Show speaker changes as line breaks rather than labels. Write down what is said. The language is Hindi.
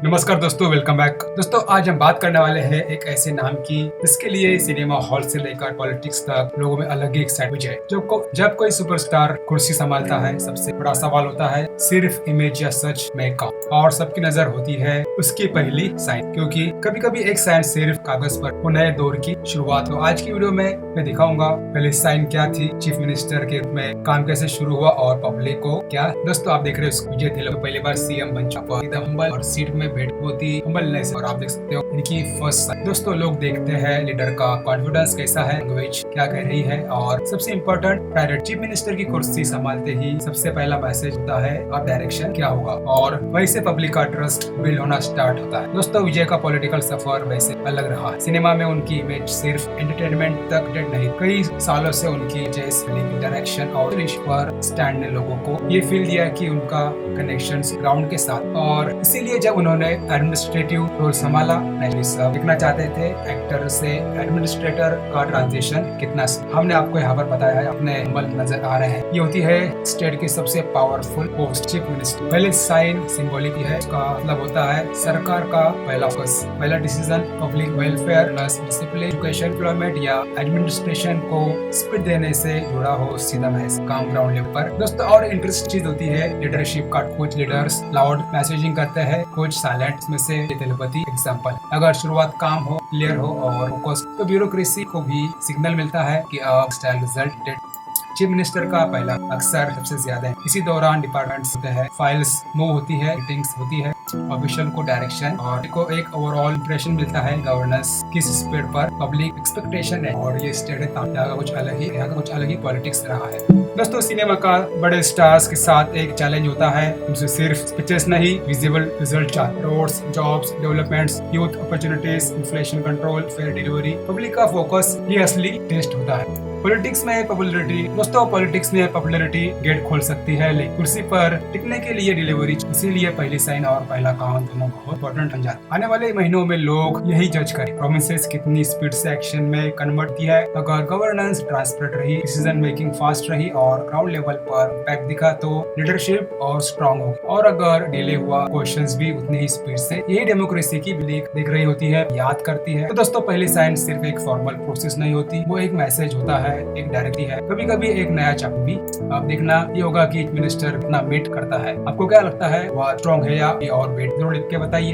नमस्कार दोस्तों, वेलकम बैक। दोस्तों आज हम बात करने वाले हैं एक ऐसे नाम की जिसके लिए सिनेमा हॉल से लेकर पॉलिटिक्स तक लोगों में अलग ही एक्साइटमेंट है। जब कोई सुपरस्टार कुर्सी संभालता है, सबसे बड़ा सवाल होता है सिर्फ इमेज या सच में का, और सबकी नजर होती है उसकी पहली साइन, क्योंकि कभी कभी एक साइन सिर्फ कागज पर वो नए दौर की शुरुआत हो। आज की वीडियो में मैं दिखाऊंगा पहली साइन क्या थी, चीफ मिनिस्टर के रूप में काम कैसे शुरू हुआ और पब्लिक को क्या। दोस्तों आप देख रहे हो विजय थे पहली बार सीएम बन चुका, एकदम हम्बल और सीट में बैठ होती हम्बलनेस, और आप देख सकते हो इनकी फर्स्ट साइन। दोस्तों लोग देखते हैं लीडर का कॉन्फिडेंस कैसा है, लैंग्वेज क्या कह रही है, और सबसे इम्पोर्टेंट प्रायोरिटी चीफ मिनिस्टर की कुर्सी संभालते ही सबसे पहला मैसेज होता है अब डायरेक्शन क्या होगा, और वहीं से पब्लिक का ट्रस्ट बिल्ड होना स्टार्ट होता है। दोस्तों विजय का पॉलिटिकल सफर वैसे अलग रहा। सिनेमा में उनकी इमेज सिर्फ एंटरटेनमेंट तक डेड नहीं, कई सालों से उनकी डायरेक्शन और पर स्टैंड ने लोगों को ये फील दिया कि उनका कनेक्शन ग्राउंड के साथ, और इसीलिए जब उन्होंने एडमिनिस्ट्रेटिव रोल संभाला, नहीं सब देखना चाहते थे एक्टर से एडमिनिस्ट्रेटर का ट्रांजिशन कितना। हमने आपको यहाँ पर बताया है, अपने हम्बल नजर आ रहे हैं। ये होती है स्टेट की सबसे पावरफुल पोस्ट, चीफ मिनिस्टर। पहले साइन सिंबॉलिक है, उसका मतलब होता है सरकार का पहला फोकस, पहला decision, public welfare plus discipline, education, employment या एडमिनिस्ट्रेशन को स्पीड देने से जुड़ा हो सीधा मैसेज काम ग्राउंड लेवल पर। दोस्तों और इंटरेस्ट चीज होती है लीडरशिप का। कुछ लीडर्स लाउड मैसेजिंग करते हैं, कुछ साइलेंट में से तेलुपति एग्जांपल। अगर शुरुआत काम हो, क्लियर हो और फोकस, तो ब्यूरोक्रेसी को भी सिग्नल मिलता है कि अब स्टाइल रिजल्ट। चीफ मिनिस्टर का पहला अक्सर सबसे ज्यादा है। इसी दौरान डिपार्टमेंट्स होते हैं, फाइल्स मूव होती है, मीटिंग्स होती है, ऑफिशियल को डायरेक्शन और को एक ओवरऑल इंप्रेशन मिलता है गवर्नेंस किस स्पीड पर पब्लिक एक्सपेक्टेशन है, और ये स्टेट है यहाँ का कुछ अलग ही पॉलिटिक्स रहा है। दोस्तों सिनेमा का बड़े स्टार्स के साथ एक चैलेंज होता है, उनसे सिर्फ स्पीचेस नहीं, विजिबल रिजल्ट चाहिए। Roads, jobs, developments, youth opportunities, inflation control, fair delivery, public का फोकस, ये असली टेस्ट होता है। पॉलिटिक्स में पॉपुलैरिटी, दोस्तों पॉलिटिक्स में पॉपुलैरिटी गेट खोल सकती है, लेकिन कुर्सी पर टिकने के लिए डिलीवरी, इसीलिए पहली साइन और पहला काम दोनों बहुत इंपॉर्टेंट बन जाते हैं। आने वाले महीनों में लोग यही जज करें प्रोमिसेस कितनी स्पीड से एक्शन में कन्वर्ट की है। अगर गवर्नेंस ट्रांसपेरेंट रही, डिसीजन मेकिंग फास्ट रही और ग्राउंड लेवल पर इम्पैक्ट दिखा, तो लीडरशिप और स्ट्रॉन्ग होगी। और अगर डिले हुआ, क्वेश्चंस भी उतनी ही स्पीड से, यही डेमोक्रेसी की दिख रही होती है, याद करती है। तो दोस्तों पहली साइन सिर्फ एक फॉर्मल प्रोसेस नहीं होती, वो एक मैसेज होता है, एक डायरेक्टली है, कभी कभी एक नया चाप भी। अब देखना ये होगा कि मिनिस्टर कितना वेट करता है। आपको क्या लगता है, वह स्ट्रॉन्ग है या और वेट? जरूर लिख के बताइए।